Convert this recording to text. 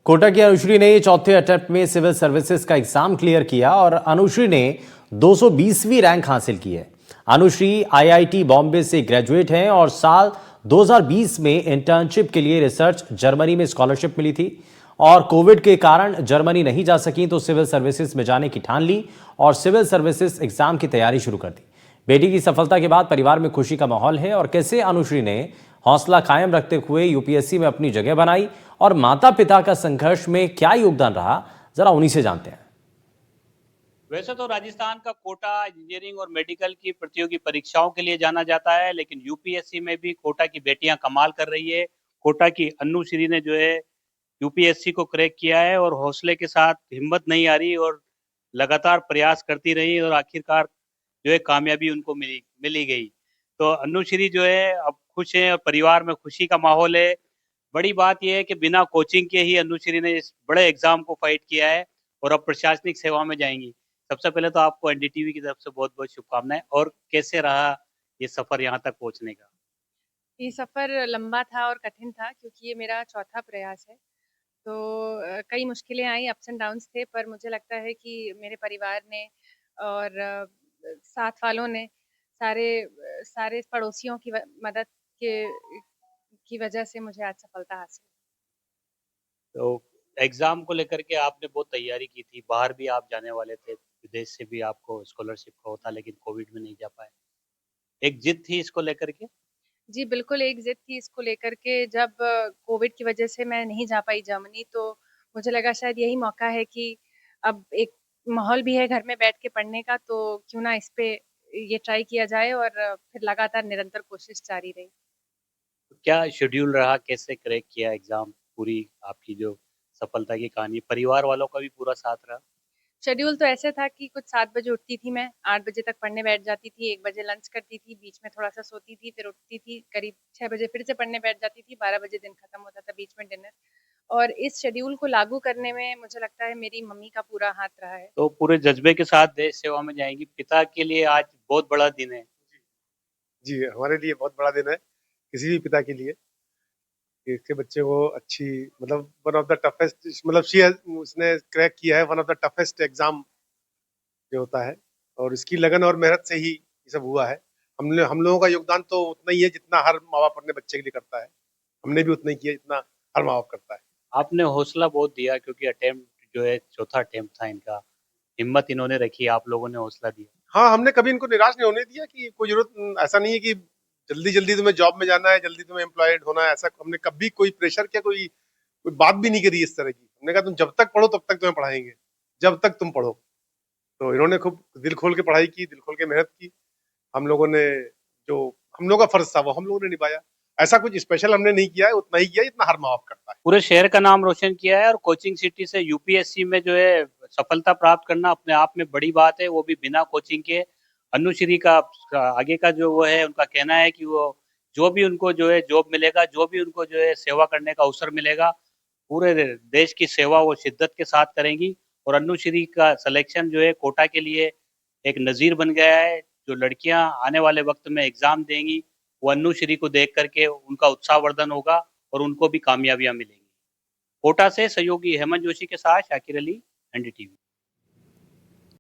कोटा की अनुश्री ने चौथे अटेम्प्ट में सिविल सर्विसेज का एग्जाम क्लियर किया और अनुश्री ने 220वीं रैंक हासिल की है। अनुश्री आईआईटी बॉम्बे से ग्रेजुएट हैं और साल 2020 में इंटर्नशिप के लिए रिसर्च जर्मनी में स्कॉलरशिप मिली थी और कोविड के कारण जर्मनी नहीं जा सकी तो सिविल सर्विसेज में जाने की ठान ली और सिविल सर्विसेज एग्जाम की तैयारी शुरू कर दी। बेटी की सफलता के बाद परिवार में खुशी का माहौल है और कैसे अनुश्री ने हौसला कायम रखते हुए यूपीएससी में अपनी जगह बनाई और माता पिता का संघर्ष में क्या योगदान रहा, जरा उन्हीं से जानते हैं। वैसे तो राजस्थान का कोटा इंजीनियरिंग और मेडिकल की प्रतियोगी परीक्षाओं के लिए जाना जाता है, लेकिन यूपीएससी में भी कोटा की बेटियां कमाल कर रही है। कोटा की अन्नूश्री ने जो है यूपीएससी को क्रैक किया है और हौसले के साथ हिम्मत नहीं आ रही और लगातार प्रयास करती रही और आखिरकार जो है कामयाबी उनको मिली मिली गई। तो अन्नूश्री जो है अब खुश है और परिवार में खुशी का माहौल है। बड़ी बात यह है कि बिना कोचिंग के ही अन्नूश्री ने इस बड़े एग्जाम को फाइट किया है और अब प्रशासनिक सेवा में जाएंगी। सबसे पहले तो आपको एनडीटीवी की तरफ से बहुत बहुत शुभकामनाएं। और कैसे रहा ये सफर यहाँ तक पहुँचने का? ये सफ़र लंबा था और कठिन था क्योंकि ये मेरा चौथा प्रयास है। तो कई मुश्किलें आई, अप्स एंड डाउन्स थे, पर मुझे लगता है कि मेरे परिवार ने और साथ वालों ने सारे पड़ोसियों की मदद के की वजह से मुझे आज सफलता हासिल हुई। तो एग्जाम को लेकर के आपने बहुत तैयारी की थी, बाहर भी आप जाने वाले थे, विदेश से भी आपको स्कॉलरशिप का होता, लेकिन कोविड में नहीं जा पाए। एक जिद थी इसको लेकर के? जी, बिल्कुल एक ज़िद थी इसको लेकर के। जब कोविड की वजह से मैं नहीं जा पाई जर्मनी, तो मुझे लगा शायद यही मौका है कि अब एक माहौल भी है घर में बैठ के पढ़ने का, तो क्यों ना इस पे ये ट्राई किया जाए और फिर लगातार निरंतर कोशिश जारी रही। क्या शेड्यूल रहा, कैसे क्रैक किया एग्जाम? पूरी आपकी जो सफलता की कहानी, परिवार वालों का भी पूरा साथ रहा? शेड्यूल तो ऐसे था कि कुछ 7 बजे उठती थी मैं, 8 बजे तक पढ़ने बैठ जाती थी, 1 बजे लंच करती थी, बीच में थोड़ा-सा सोती थी, फिर उठती थी, करीब 6 बजे फिर से पढ़ने बैठ जाती थी, 12 बजे दिन खत्म होता था, बीच में डिनर। और इस शेड्यूल को लागू करने में मुझे लगता है मेरी मम्मी का पूरा हाथ रहा है। तो पूरे जज्बे के साथ देश सेवा में जाएंगी। पिता के लिए आज बहुत बड़ा दिन है। जी, हमारे लिए बहुत बड़ा दिन है, किसी भी पिता के लिए, कि इसके बच्चे को अच्छी मतलब वन ऑफ द टफेस्ट मतलब उसने क्रैक किया है one of the toughest exam जो होता है और इसकी लगन और मेहनत से ही ये सब हुआ है। हम लोगों का योगदान तो उतना ही है जितना हर माँ-बाप अपने बच्चे के लिए करता है। हमने भी उतना ही किया जितना हर माँ-बाप करता है। आपने हौसला बहुत दिया क्योंकि अटेम्प्ट जो है चौथा अटेम्प्ट था इनका। हिम्मत इन्होंने रखी, आप लोगों ने हौसला दिया। हाँ, हमने कभी इनको निराश नहीं होने दिया कि कोई ऐसा नहीं है कि जल्दी-जल्दी तुम्हें जॉब में जाना है, जल्दी तुम्हें एम्प्लॉयड होना है, ऐसा हमने कभी कोई प्रेशर किया, कोई बात भी नहीं करी इस तरह की। हमने कहा तुम जब तक पढ़ो तब तक तुम्हें पढ़ाएँगे, जब तक तुम पढ़ो। तो इन्होंने खूब दिल खोल के पढ़ाई की, दिल खोल के मेहनत की। हम लोगों ने जो हम लोगों का फर्ज था वो हम लोगों ने निभाया। ऐसा कुछ स्पेशल हमने नहीं किया है, उतना ही किया है जितना हर माँ-बाप करता है। पूरे शहर का नाम रोशन किया है और कोचिंग सिटी से यूपीएससी में जो है सफलता प्राप्त करना अपने आप में बड़ी बात है, वो भी बिना कोचिंग के। अनुश्री का आगे का जो वो है, उनका कहना है कि वो जो भी उनको जो है जॉब मिलेगा, जो भी उनको जो है सेवा करने का अवसर मिलेगा, पूरे देश की सेवा वो शिद्दत के साथ करेंगी। और अनुश्री का सिलेक्शन जो है कोटा के लिए एक नज़ीर बन गया है। जो लड़कियां आने वाले वक्त में एग्जाम देंगी, वो अनुश्री को देख करके उनका उत्साहवर्धन होगा और उनको भी कामयाबियां मिलेंगी। कोटा से सहयोगी हेमंत जोशी के साथ शाकिर अली, एनडीटीवी।